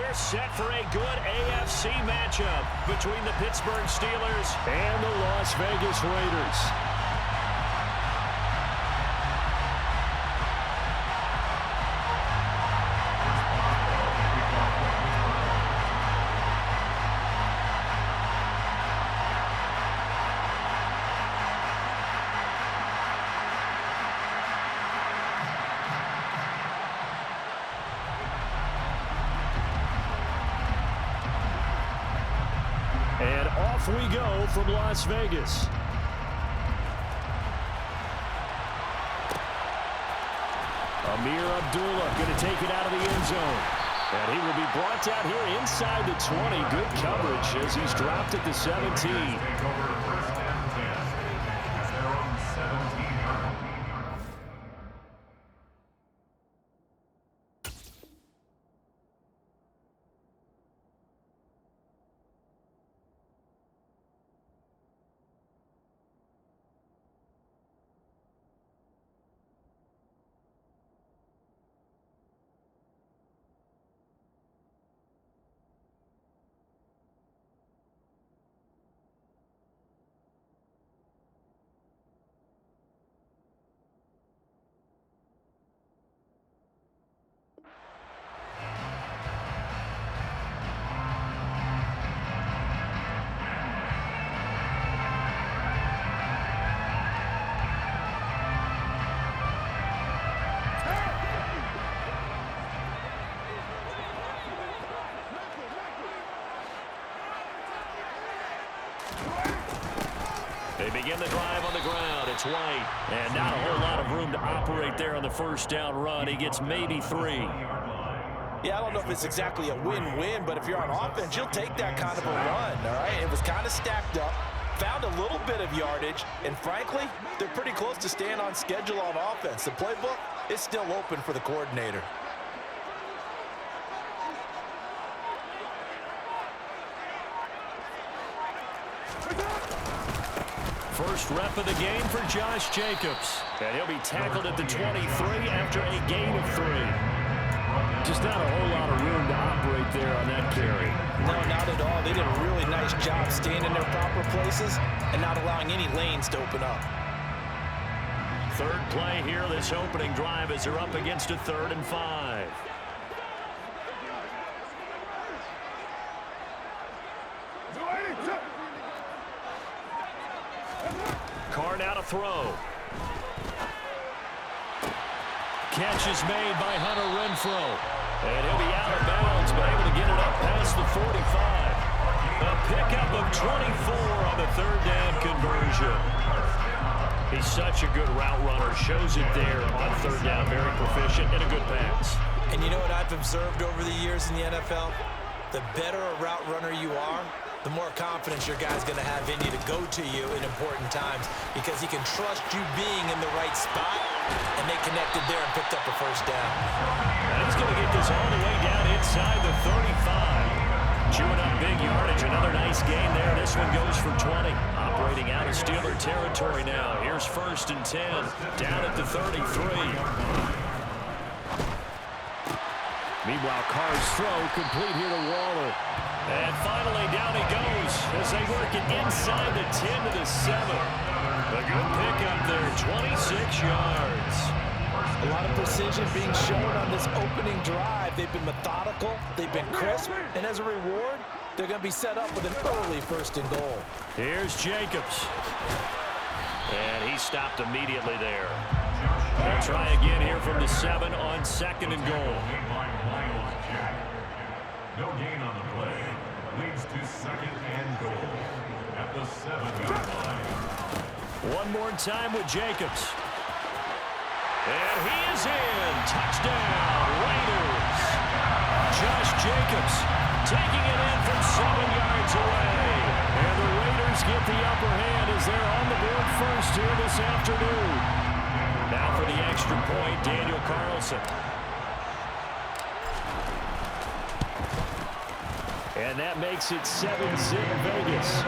We're set for a good AFC matchup between the Pittsburgh Steelers and the Las Vegas Raiders. And off we go from Las Vegas. Amir Abdullah going to take it out of the end zone. And he will be brought down here inside the 20. Good coverage as he's dropped at the 17. They begin the drive on the ground. It's White. And not a whole lot of room to operate there on the first down run. He gets maybe 3. Yeah, I don't know if it's exactly a win-win, but if you're on offense, you'll take that kind of a run, all right? It was kind of stacked up, found a little bit of yardage, and frankly, they're pretty close to staying on schedule on offense. The playbook is still open for the coordinator. First rep of the game for Josh Jacobs. And he'll be tackled at the 23 after a gain of 3. Just not a whole lot of room to operate there on that carry. No, not at all. They did a really nice job staying in their proper places and not allowing any lanes to open up. Third play here, this opening drive as they're up against a 3rd and 5. Carr now to throw. Catch is made by Hunter Renfrow. And he'll be out of bounds, but able to get it up past the 45. A pickup of 24 on the 3rd down conversion. He's such a good route runner. Shows it there on 3rd down. Very proficient and a good pass. And you know what I've observed over the years in the NFL? The better a route runner you are, the more confidence your guy's going to have in you to go to you in important times because he can trust you being in the right spot, and they connected there and picked up a first down. And he's going to get this all the way down inside the 35. Chewing up big yardage. Another nice gain there. This one goes for 20. Operating out of Steeler territory now. Here's 1st and 10. Down at the 33. Meanwhile, Carr's throw complete here to Waller. And finally, down he goes as they work it inside the 10 to the 7. A good pickup there, 26 yards. A lot of precision being shown on this opening drive. They've been methodical, they've been crisp, and as a reward, they're going to be set up with an early 1st and goal. Here's Jacobs. And he stopped immediately there. They'll try again here from the 7 on 2nd and goal. No gain on the play. Leads to 2nd and goal at the 7-yard line. One more time with Jacobs. And he is in. Touchdown, Raiders. Josh Jacobs taking it in from 7 yards away. And the Raiders get the upper hand as they're on the board first here this afternoon. Now for the extra point, Daniel Carlson. And that makes it 7-zip Vegas.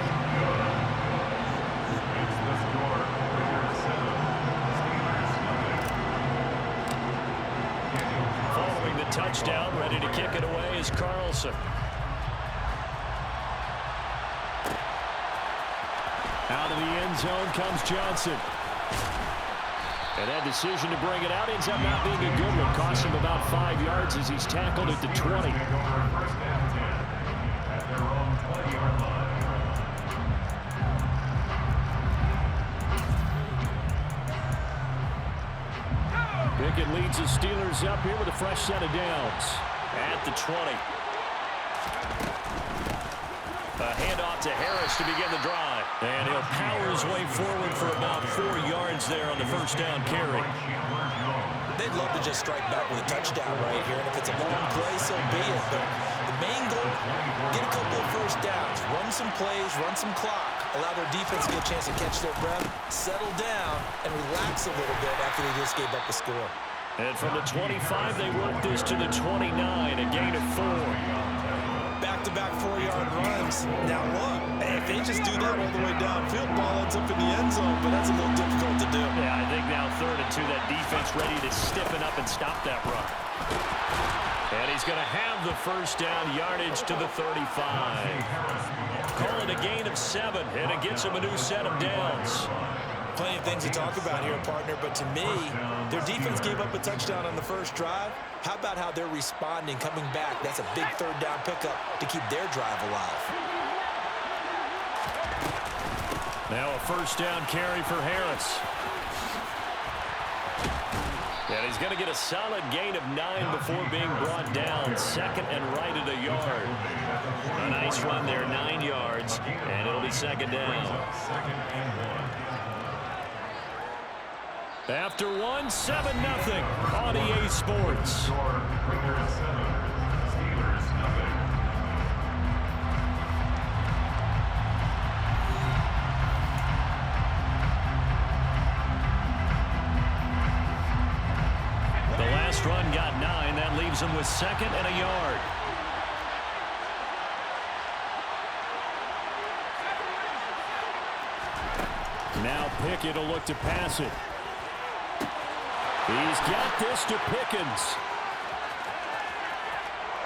Following the touchdown. Ready to kick it away is Carlson. Out of the end zone comes Johnson. And that decision to bring it out ends up not being a good one. Costs him about 5 yards as he's tackled at the 20. Pickett leads the Steelers up here with a fresh set of downs at the 20. A handoff to Harris to begin the drive. And he'll power his way forward for about 4 yards there on the first down carry. They'd love to just strike back with a touchdown right here. And if it's a long play, so be it. But the main goal, get a couple of first downs. Run some plays, run some clock. Allow their defense to get a chance to catch their breath, settle down, and relax a little bit after they just gave up the score. And from the 25, they work this to the 29, a gain of 4. Back-to-back 4-yard runs. Now look, if they just do that all the way downfield, ball ends up in the end zone, but that's a little difficult to do. Yeah, I think now 3rd and 2, that defense ready to stiffen up and stop that run. And he's going to have the first down, yardage to the 35. Call it a gain of 7, and it gets him a new set of downs. Plenty of things to talk about here, partner, but to me, their defense gave up a touchdown on the first drive. How about how they're responding, coming back? That's a big 3rd down pickup to keep their drive alive. Now a first down carry for Harris. And he's going to get a solid gain of 9 before being brought down. 2nd and right at a yard. A nice run there, 9 yards, and it'll be 2nd down. After 1, 7-0 on EA Sports. The last run got 9. That leaves him with 2nd and a yard. Now Pickett will look to pass it. He's got this to Pickens.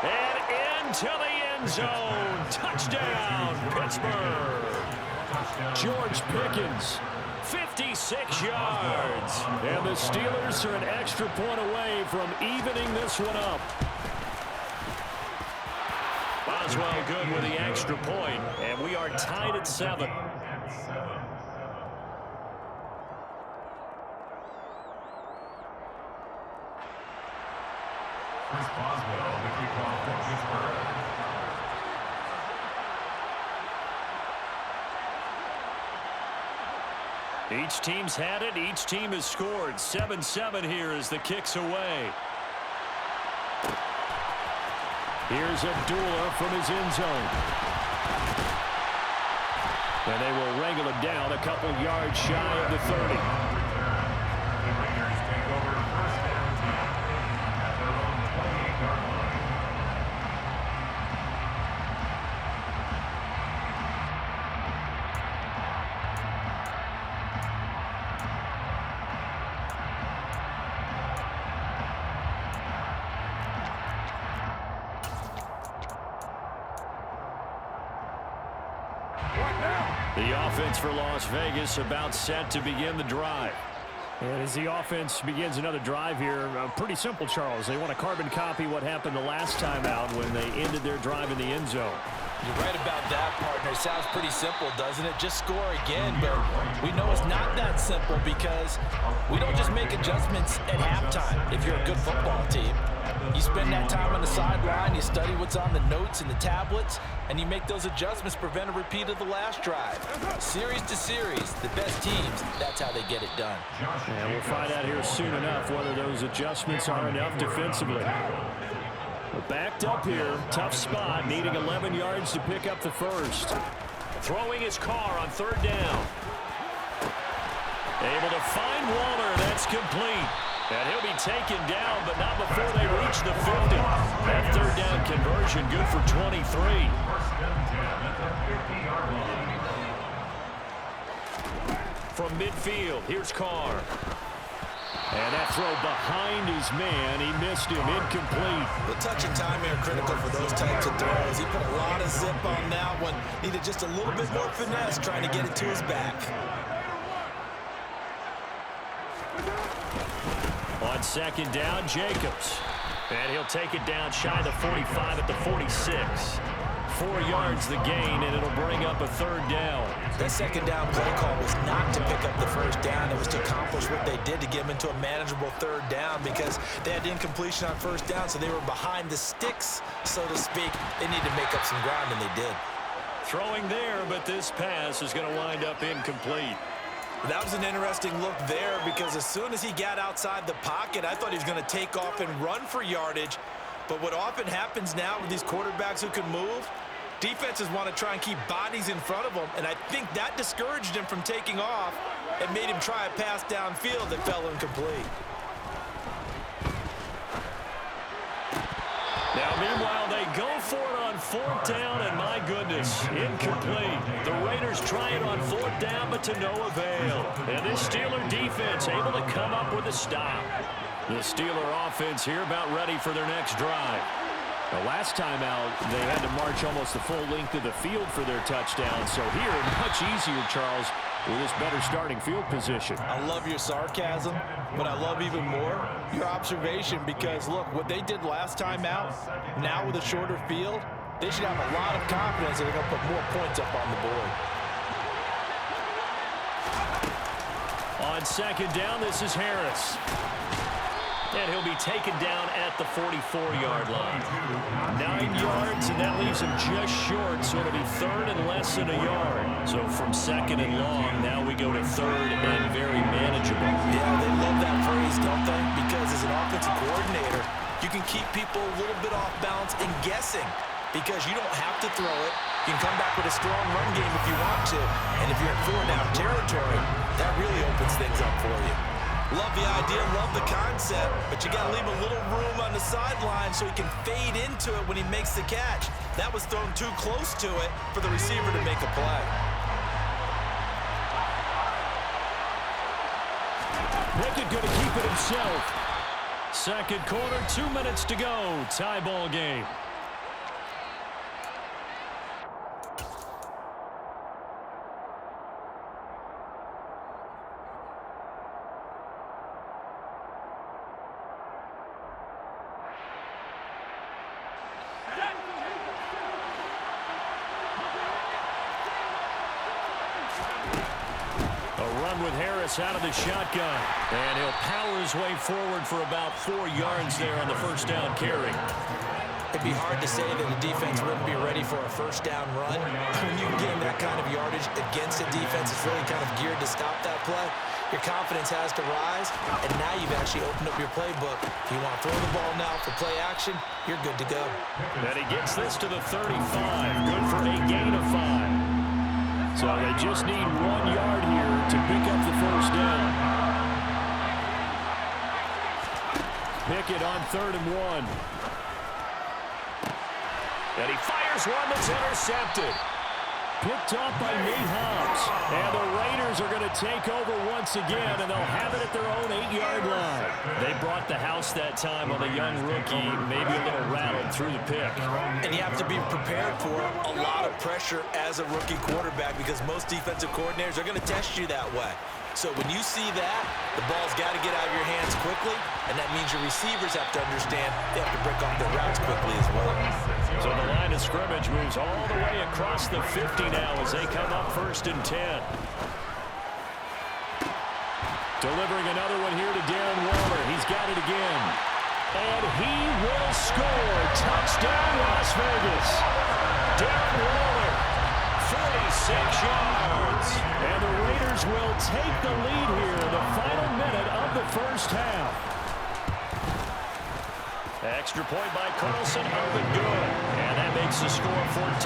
And into the end zone. Touchdown, Pittsburgh. George Pickens, 56 yards. And the Steelers are an extra point away from evening this one up. Boswell good with the extra point, and we are tied at 7. Chris Boswell, the kickoff for Pittsburgh. Each team's had it. Each team has scored. 7-7 here as the kick's away. Here's Abdullah from his end zone. And they will wrangle him down a couple yards shy of the 30. The offense for Las Vegas about set to begin the drive. And as the offense begins another drive here, pretty simple, Charles. They want to carbon copy what happened the last time out when they ended their drive in the end zone. You're right about that, partner. It sounds pretty simple, doesn't it? Just score again, but we know it's not that simple because we don't just make adjustments at halftime if you're a good football team. You spend that time on the sideline, you study what's on the notes and the tablets, and you make those adjustments, prevent a repeat of the last drive. Series to series, the best teams, that's how they get it done. And we'll find out here soon enough whether those adjustments are enough defensively. We're backed up here, tough spot, needing 11 yards to pick up the first. Throwing his car on 3rd down. Able to find Waller, that's complete. And he'll be taken down, but not before they reach the 50. That 3rd down conversion good for 23. From midfield, here's Carr. And that throw behind his man. He missed him. Incomplete. The touch and timing are critical for those types of throws. He put a lot of zip on that one. Needed just a little bit more finesse trying to get it to his back. On second down, Jacobs. And he'll take it down shy of the 45 at the 46. 4 yards the gain, and it'll bring up a third down. That second down play call was not to pick up the first down. It was to accomplish what they did to get them into a manageable third down because they had incompletion on first down, so they were behind the sticks, so to speak. They needed to make up some ground, and they did. Throwing there, but this pass is going to wind up incomplete. That was an interesting look there because as soon as he got outside the pocket, I thought he was going to take off and run for yardage. But what often happens now with these quarterbacks who can move, defenses want to try and keep bodies in front of them, and I think that discouraged him from taking off and made him try a pass downfield that fell incomplete. Now, meanwhile, they go for it on fourth down, and my goodness, incomplete. The Raiders try it on fourth down, but to no avail. And this Steeler defense able to come up with a stop. The Steeler offense here about ready for their next drive. The last time out, they had to march almost the full length of the field for their touchdown. So here, much easier, Charles, with this better starting field position. I love your sarcasm, but I love even more your observation because, look, what they did last time out, now with a shorter field, they should have a lot of confidence that they're going to put more points up on the board. On second down, this is Harris. And he'll be taken down at the 44-yard line. 9 yards, and that leaves him just short, so it'll be third and less than a yard. So from second and long, now we go to third and very manageable. Yeah, they love that phrase, don't they? Because as an offensive coordinator, you can keep people a little bit off balance and guessing because you don't have to throw it. You can come back with a strong run game if you want to. And if you're in four-down territory, that really opens things up for you. Love the idea, love the concept, but you got to leave a little room on the sideline so he can fade into it when he makes the catch. That was thrown too close to it for the receiver to make a play. Pickett going to keep it himself. Second quarter, 2 minutes to go. Tie ball game. With Harris out of the shotgun. And he'll power his way forward for about 4 yards there on the first down carry. It'd be hard to say that the defense wouldn't be ready for a first down run. When you gain that kind of yardage against a defense that's really kind of geared to stop that play, your confidence has to rise, and now you've actually opened up your playbook. If you want to throw the ball now for play action, you're good to go. And he gets this to the 35. Good for a gain of 5. So they just need 1 yard here to pick up the first down. Pickett on 3rd and 1. And he fires one that's intercepted. Picked off by Nate Hobbs. And the Raiders are going to take over once again, and they'll have it at their own 8-yard line. They brought the house that time on the young rookie, maybe a little rattled through the pick. And you have to be prepared for a lot of pressure as a rookie quarterback because most defensive coordinators are going to test you that way. So when you see that, the ball's got to get out of your hands quickly, and that means your receivers have to understand they have to break off their routes quickly as well. So the line of scrimmage moves all the way across the 50 now as they come up 1st and 10. Delivering another one here to Darren Waller. He's got it again. And he will score. Touchdown, Las Vegas. Darren Waller, 46 yards. And the Raiders will take the lead here in the final minute of the first half. Extra point by Carlson, up and good. And that makes the score 14-7.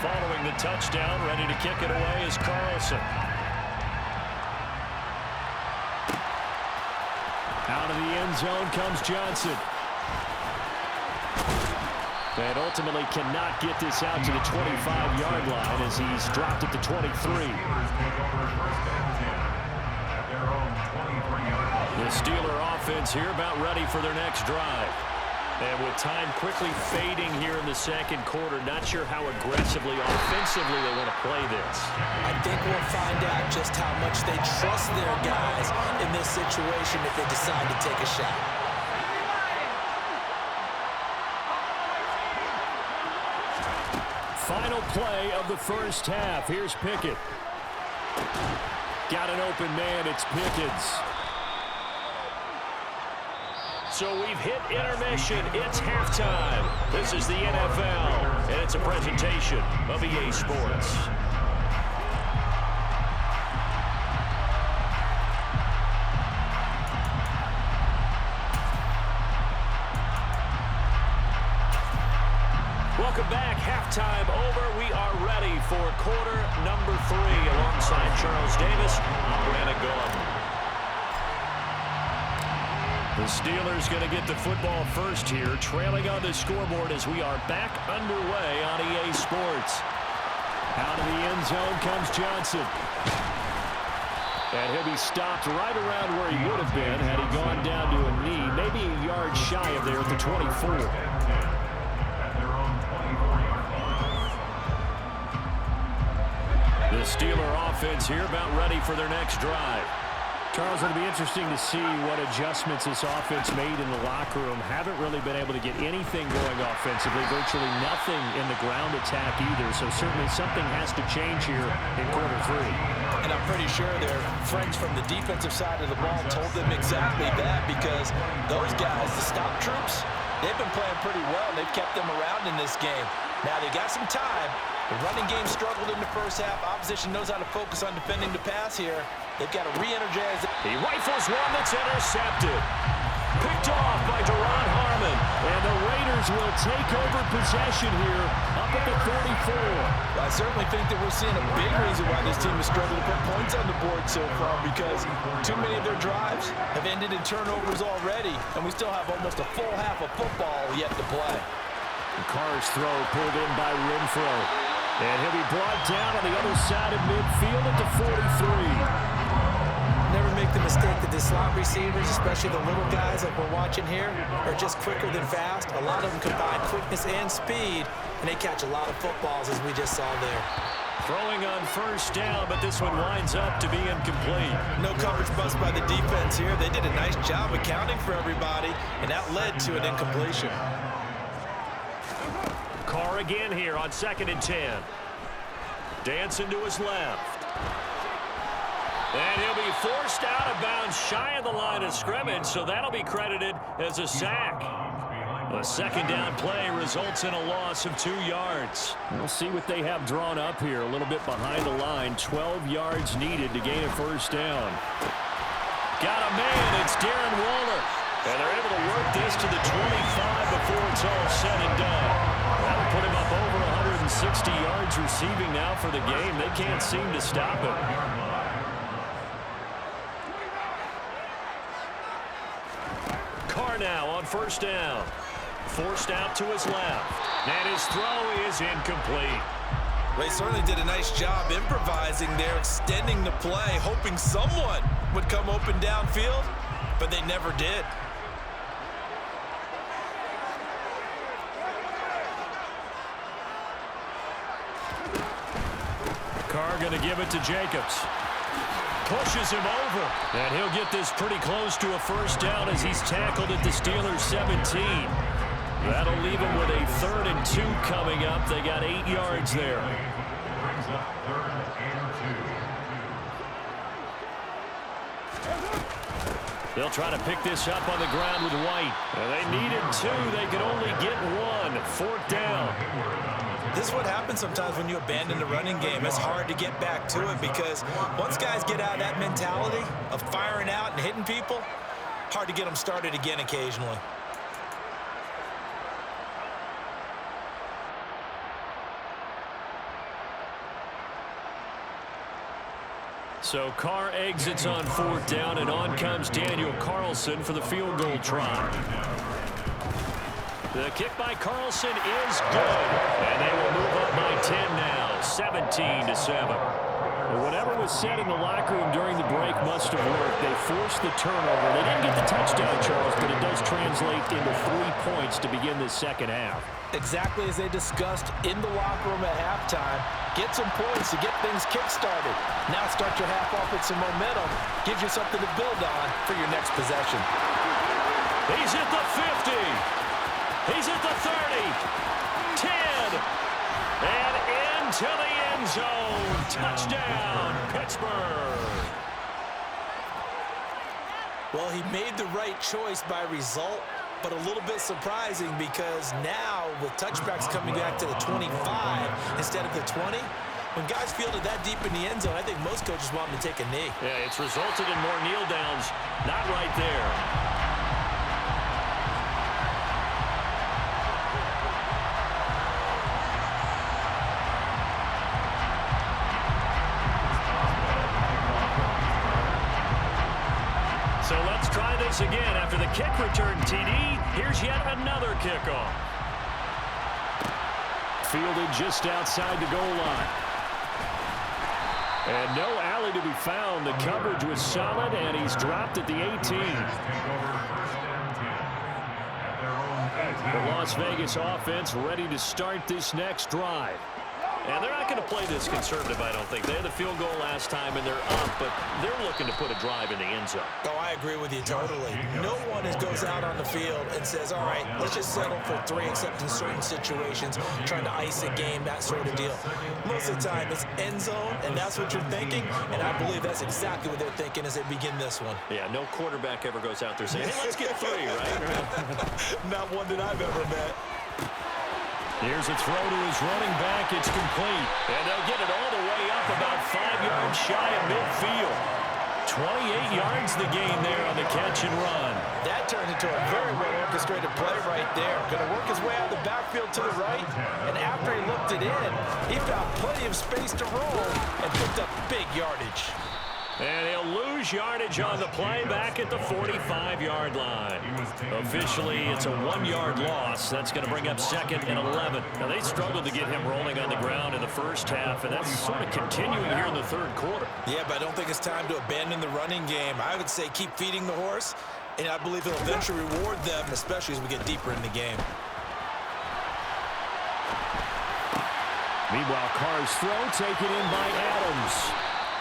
Following the touchdown, ready to kick it away is Carlson. Out of the end zone comes Johnson. And ultimately cannot get this out to the 25-yard line as he's dropped it to 23. The Steeler offense here about ready for their next drive. And with time quickly fading here in the second quarter, not sure how aggressively, offensively they want to play this. I think we'll find out just how much they trust their guys in this situation if they decide to take a shot. Final play of the first half. Here's Pickett. Got an open man. It's Pickens. So we've hit intermission. It's halftime. This is the NFL, and it's a presentation of EA Sports. Welcome back. Halftime over. We are ready for quarter number 3. Alongside Charles Davis, I'm Brandon Gordon. The Steelers going to get the football first here, trailing on the scoreboard as we are back underway on EA Sports. Out of the end zone comes Johnson. And he'll be stopped right around where he would have been had he gone down to a knee, maybe a yard shy of there at the 24. The Steeler offense here about ready for their next drive. Charles, it'll be interesting to see what adjustments this offense made in the locker room. Haven't really been able to get anything going offensively, virtually nothing in the ground attack either. So certainly something has to change here in quarter 3. And I'm pretty sure their friends from the defensive side of the ball told them exactly that, because those guys, the stop troops, they've been playing pretty well. They've kept them around in this game. Now they got some time. The running game struggled in the first half. Opposition knows how to focus on defending the pass here. They've got to re-energize it. He rifles one that's intercepted. Picked off by Duron Harmon. And the Raiders will take over possession here up at the 34. Well, I certainly think that we're seeing a big reason why this team has struggled to put points on the board so far, because too many of their drives have ended in turnovers already, and we still have almost a full half of football yet to play. Carr's throw pulled in by Renfro. And he'll be brought down on the other side of midfield at the 43. Never make the mistake that the slot receivers, especially the little guys like we're watching here, are just quicker than fast. A lot of them combine quickness and speed, and they catch a lot of footballs, as we just saw there. Throwing on first down, but this one winds up to be incomplete. No coverage bust by the defense here. They did a nice job accounting for everybody, and that led to an incompletion. Carr again here on 2nd and 10. Dancing to his left. And he'll be forced out of bounds shy of the line of scrimmage, so that'll be credited as a sack. A second down play results in a loss of 2 yards. We'll see what they have drawn up here a little bit behind the line. 12 yards needed to gain a first down. Got a man. It's Darren Waller. And they're able to work this to the 25 before it's all said and done. That'll put him up over 160 yards receiving now for the game. They can't seem to stop him. Carr now on first down. Forced out to his left. And his throw is incomplete. They certainly did a nice job improvising there, extending the play, hoping someone would come open downfield, but they never did. Carr going to give it to Jacobs. Pushes him over. And he'll get this pretty close to a first down as he's tackled at the Steelers' 17. That'll leave him with a 3rd and 2 coming up. They got 8 yards there. Brings up 3rd and 2. They'll try to pick this up on the ground with White. And they needed 2. They could only get 1. 4th down. This is what happens sometimes when you abandon the running game. It's hard to get back to it because once guys get out of that mentality of firing out and hitting people, hard to get them started again occasionally. So Carr exits on 4th down, and on comes Daniel Carlson for the field goal try. The kick by Carlson is good. And they will move up by 10 now, 17-7. Whatever was said in the locker room during the break must have worked. They forced the turnover. They didn't get the touchdown, Charles, but it does translate into 3 points to begin this second half. Exactly as they discussed in the locker room at halftime. Get some points to get things kick-started. Now start your half off with some momentum. Gives you something to build on for your next possession. He's at the 50. He's at the 30. 10. And into the end zone. Touchdown, Pittsburgh. Well, he made the right choice by result, but a little bit surprising because now with touchbacks coming back to the 25 instead of the 20, when guys field it that deep in the end zone, I think most coaches want them to take a knee. Yeah, it's resulted in more kneel downs. Not right there. So let's try this again. After the kick return TD, here's yet another kickoff. Fielded just outside the goal line. And no alley to be found. The coverage was solid, and he's dropped at the 18. The Las Vegas offense ready to start this next drive. And they're not going to play this conservative, I don't think. They had the field goal last time, and they're up, but they're looking to put a drive in the end zone. Oh, I agree with you totally. No one goes out on the field and says, all right, let's just settle for 3, except in certain situations, trying to ice a game, that sort of deal. Most of the time, it's end zone, and that's what you're thinking, and I believe that's exactly what they're thinking as they begin this one. Yeah, no quarterback ever goes out there saying, hey, let's get 3, right? Not one that I've ever met. Here's a throw to his running back. It's complete. And they'll get it all the way up about 5 yards shy of midfield. 28 yards the gain there on the catch and run. That turned into a very well-orchestrated play right there. Going to work his way out of the backfield to the right. And after he looked it in, he found plenty of space to roll and picked up big yardage. And he'll lose yardage on the play back at the 45-yard line. Officially, it's a 1-yard loss. That's going to bring up 2nd and 11. Now, they struggled to get him rolling on the ground in the first half, and that's sort of continuing here in the third quarter. Yeah, but I don't think it's time to abandon the running game. I would say keep feeding the horse, and I believe it'll eventually reward them, especially as we get deeper in the game. Meanwhile, Carr's throw taken in by Adams.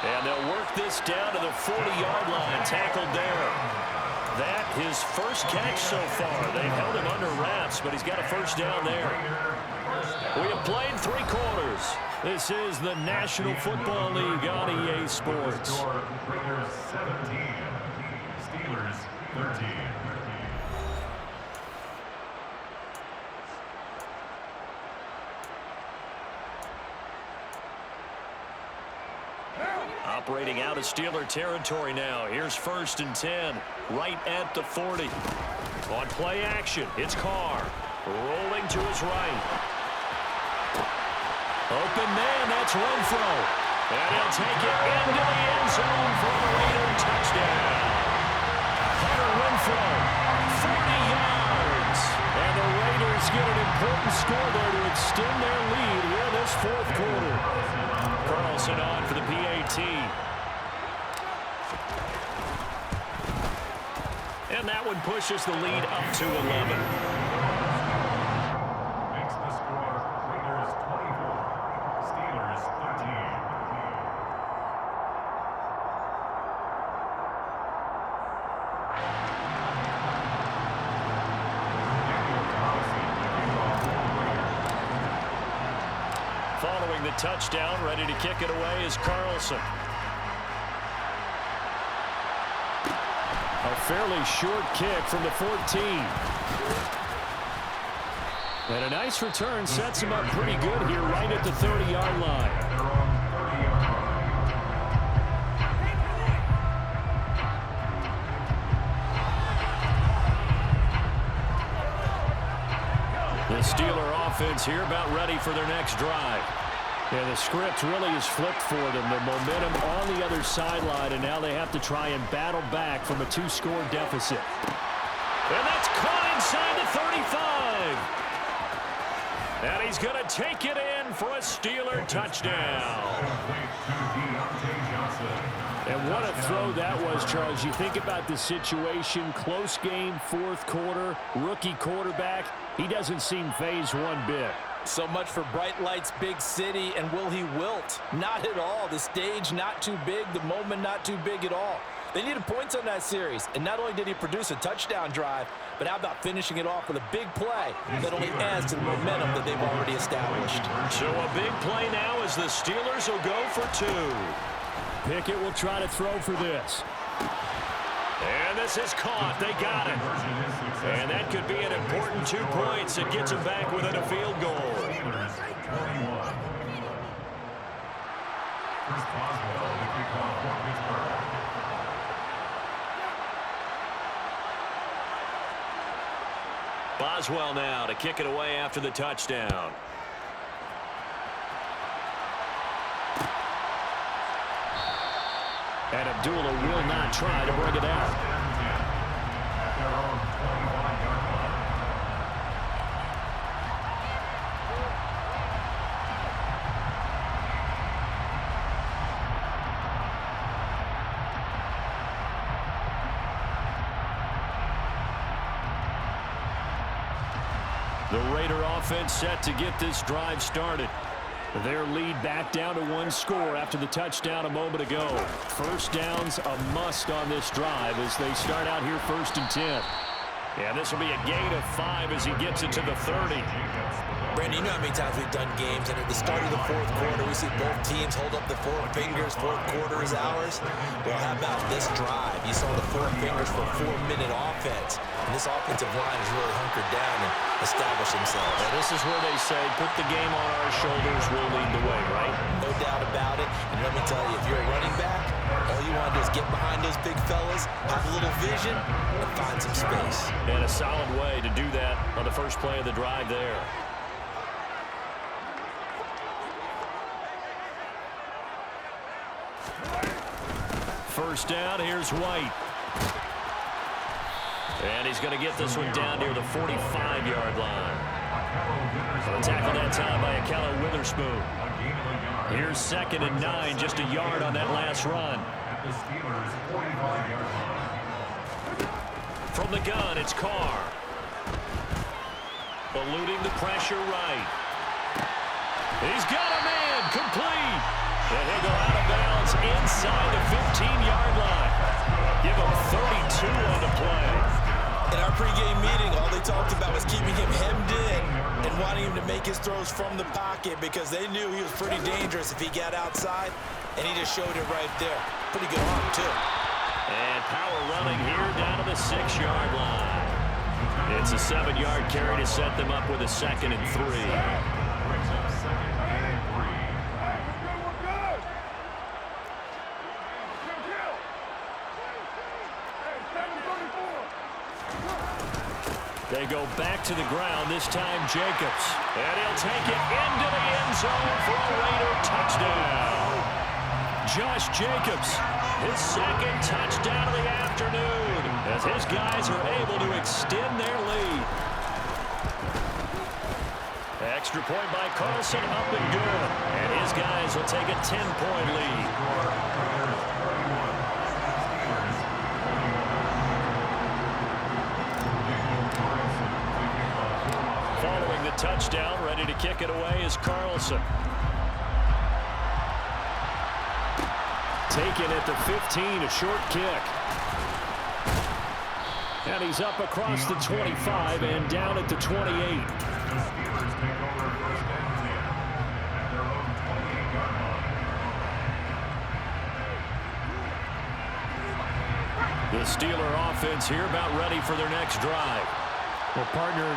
And they'll work this down to the 40-yard line, tackled there. That his first catch so far. They've held him under wraps, but he's got a first down there. We have played 3 quarters. This is the National Football League on EA Sports. Raiders 17, Steelers 13. Operating out of Steeler territory now. Here's 1st and 10, right at the 40. On play action, it's Carr. Rolling to his right. Open man, that's Renfro. And he'll take it into the end zone for a Raider touchdown. Hunter Renfro, 40 yards. And the Raiders get an important score there to extend their lead here in this 4th quarter. Carlson on for the PAT. And that one pushes the lead up to 11. Makes the score Raiders 24, Steelers 13. Following the touchdown, ready to kick it away is Carlson. A fairly short kick from the 14. And a nice return sets him up pretty good here right at the 30-yard line. The Steeler offense here about ready for their next drive. Yeah, the script really is flipped for them. The momentum on the other sideline, and now they have to try and battle back from a 2-score deficit. And that's caught inside the 35. leg. And he's going to take it in for a Steeler touchdown. And what a throw that was, Charles. You think about the situation, close game, fourth quarter, rookie quarterback. He doesn't seem fazed one bit. So much for bright lights, big city, and will he wilt? Not at all. The stage not too big, the moment not too big at all. They needed points on that series, and not only did he produce a touchdown drive, but how about finishing it off with a big play that only adds to the momentum that they've already established. So a big play now as the Steelers will go for two. Pickett will try to throw for this. And this is caught. They got it. And that could be an important 2 points that gets them back within a field goal. Boswell now to kick it away after the touchdown. And Abdullah will not try to bring it out. The Raider offense set to get this drive started. Their lead back down to 1 score after the touchdown a moment ago. First down's a must on this drive as they start out here 1st and 10. Yeah, this will be a gain of 5 as he gets it to the 30. Brandon, you know how many times we've done games, and at the start of the fourth quarter, we see both teams hold up the 4 fingers, fourth quarter is ours. Well, how about this drive? You saw the 4 fingers for a 4-minute offense. And this offensive line has really hunkered down and established themselves. And this is where they say, put the game on our shoulders, we'll lead the way, right? No doubt about it. And let me tell you, if you're a running back, all you want to do is get behind those big fellas, have a little vision, and find some space. And a solid way to do that on the first play of the drive there. First down, here's White. And he's going to get this one down near the 45-yard line. So a tackle that time by Akello Witherspoon. Here's 2nd and 9, just a yard on that last run. From the gun, it's Carr. Eluding the pressure right. He's got a man, complete. And he'll go out of bounds inside the 15-yard line. Give him 32 on the play. In our pregame meeting, all they talked about was keeping him hemmed in and wanting him to make his throws from the pocket because they knew he was pretty dangerous if he got outside, and he just showed it right there. Pretty good arm, too. And power running here down to the 6-yard line. It's a 7-yard carry to set them up with a 2nd and 3. They go back to the ground, this time Jacobs. And he'll take it into the end zone for a Raider touchdown. Josh Jacobs, his 2nd touchdown of the afternoon, as his guys are able to extend their lead. Extra point by Carlson, up and good. And his guys will take a 10-point lead. Following the touchdown, ready to kick it away is Carlson. Taken at the 15, a short kick. And he's up across the 25 and down at the 28. The Steeler offense here about ready for their next drive. Well, partner,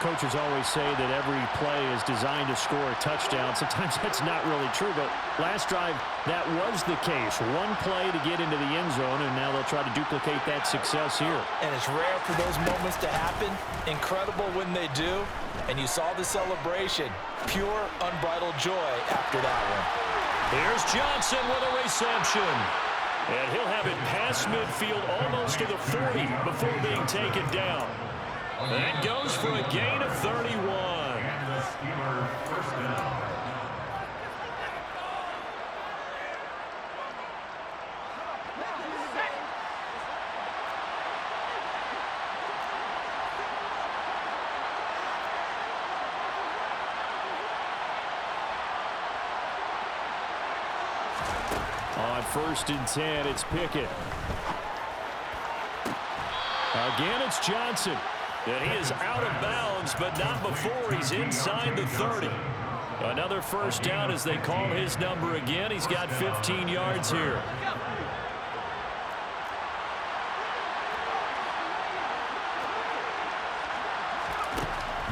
coaches always say that every play is designed to score a touchdown. Sometimes that's not really true, but last drive, that was the case. One play to get into the end zone, and now they'll try to duplicate that success here. And it's rare for those moments to happen. Incredible when they do. And you saw the celebration. Pure, unbridled joy after that one. Here's Johnson with a reception. And he'll have it past midfield almost to the 40 before being taken down. That goes for a gain of 31. And the Steelers first down. On 1st and 10, it's Pickett. Again, it's Johnson. And he is out of bounds, but not before he's inside the 30. Another first down as they call his number again. He's got 15 yards here.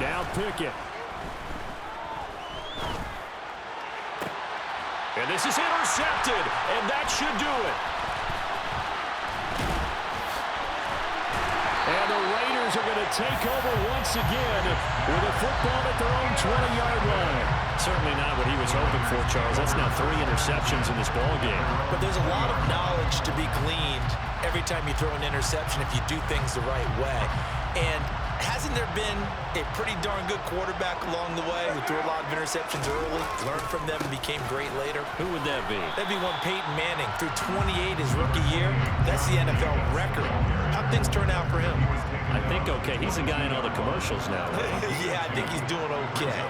Now Pickett. And this is intercepted, and that should do it. And the Raiders are going to take over once again with a football at their own 20-yard line. Certainly not what he was hoping for, Charles. That's now 3 interceptions in this ball game. But there's a lot of knowledge to be gleaned every time you throw an interception if you do things the right way. And hasn't there been a pretty darn good quarterback along the way who threw a lot of interceptions early, learned from them, and became great later? Who would that be? That'd be one Peyton Manning. Threw 28 his rookie year. That's the NFL record. How'd things turn out for him? I think okay. He's a guy in all the commercials now. Yeah, I think he's doing okay.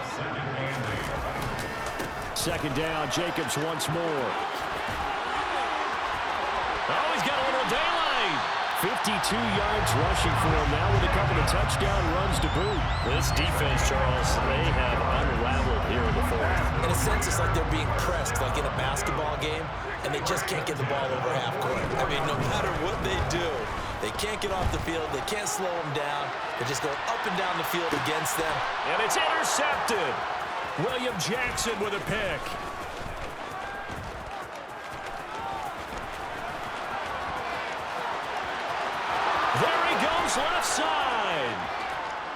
2nd down, Jacobs once more. Oh, he's got a little daylight. 52 yards rushing for him now with a couple of touchdown runs to boot. This defense, Charles, they have unraveled here in the 4th. In a sense, it's like they're being pressed, like in a basketball game, and they just can't get the ball over half court. I mean, no matter what they do, they can't get off the field. They can't slow them down. They're just going up and down the field against them. And it's intercepted. William Jackson with a pick. There he goes left side.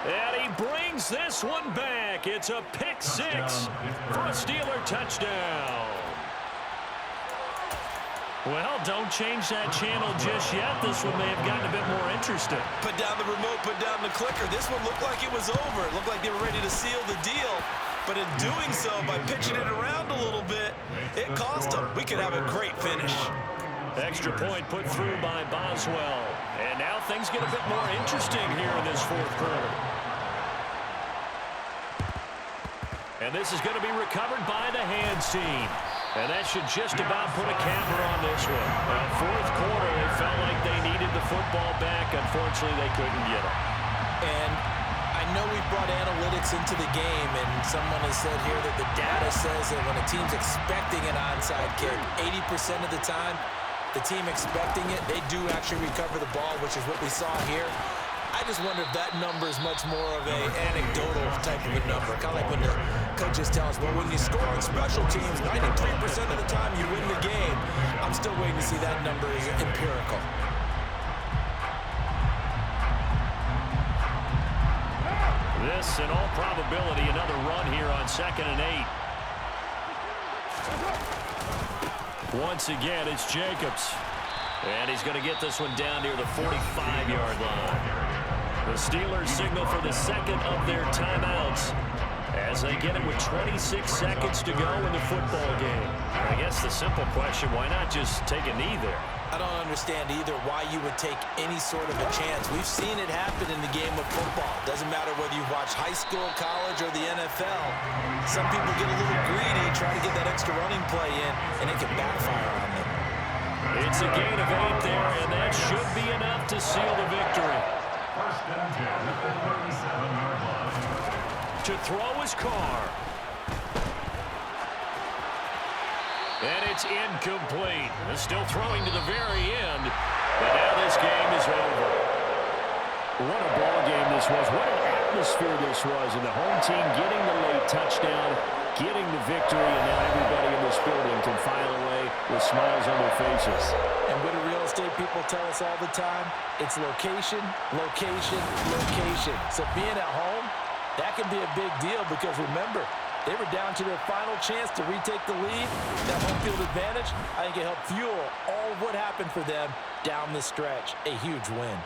And he brings this one back. It's a pick 6 for a Steeler touchdown. Well, don't change that channel just yet. This one may have gotten a bit more interesting. Put down the remote, put down the clicker. This one looked like it was over. It looked like they were ready to seal the deal. But in doing so, by pitching it around a little bit, it cost them. We could have a great finish. Extra point put through by Boswell. And now things get a bit more interesting here in this 4th quarter. And this is going to be recovered by the hands team. And that should just about put a capper on this one. 4th quarter, they felt like they needed the football back. Unfortunately, they couldn't get it. And I know we've brought analytics into the game, and someone has said here that the data says that when a team's expecting an onside kick, 80% of the time, the team expecting it, they do actually recover the ball, which is what we saw here. I just wonder if that number is much more of an anecdotal type of a number. Kind of like when the coaches tell us, well, when you score on special teams, 93% of the time you win the game. I'm still waiting to see that number is empirical. This, in all probability, another run here on 2nd and 8. Once again, it's Jacobs. And he's going to get this one down near the 45-yard line. The Steelers signal for the 2nd of their timeouts as they get it with 26 seconds to go in the football game. I guess the simple question, why not just take a knee there? I don't understand either why you would take any sort of a chance. We've seen it happen in the game of football. Doesn't matter whether you watch high school, college, or the NFL. Some people get a little greedy, try to get that extra running play in, and it can backfire on them. It's a gain of 8 there, and that should be enough to seal the victory. 1st and 10 at the 37-yard line. To throw his car. And it's incomplete. They're still throwing to the very end. But now this game is over. What a ball game this was. What an atmosphere this was. And the home team getting the late touchdown, getting the victory, and now everybody in this building can file away with smiles on their faces. And what do real estate people tell us all the time? It's location, location, location. So being at home, that can be a big deal because remember, they were down to their final chance to retake the lead. That home field advantage, I think it helped fuel all of what happened for them down the stretch. A huge win.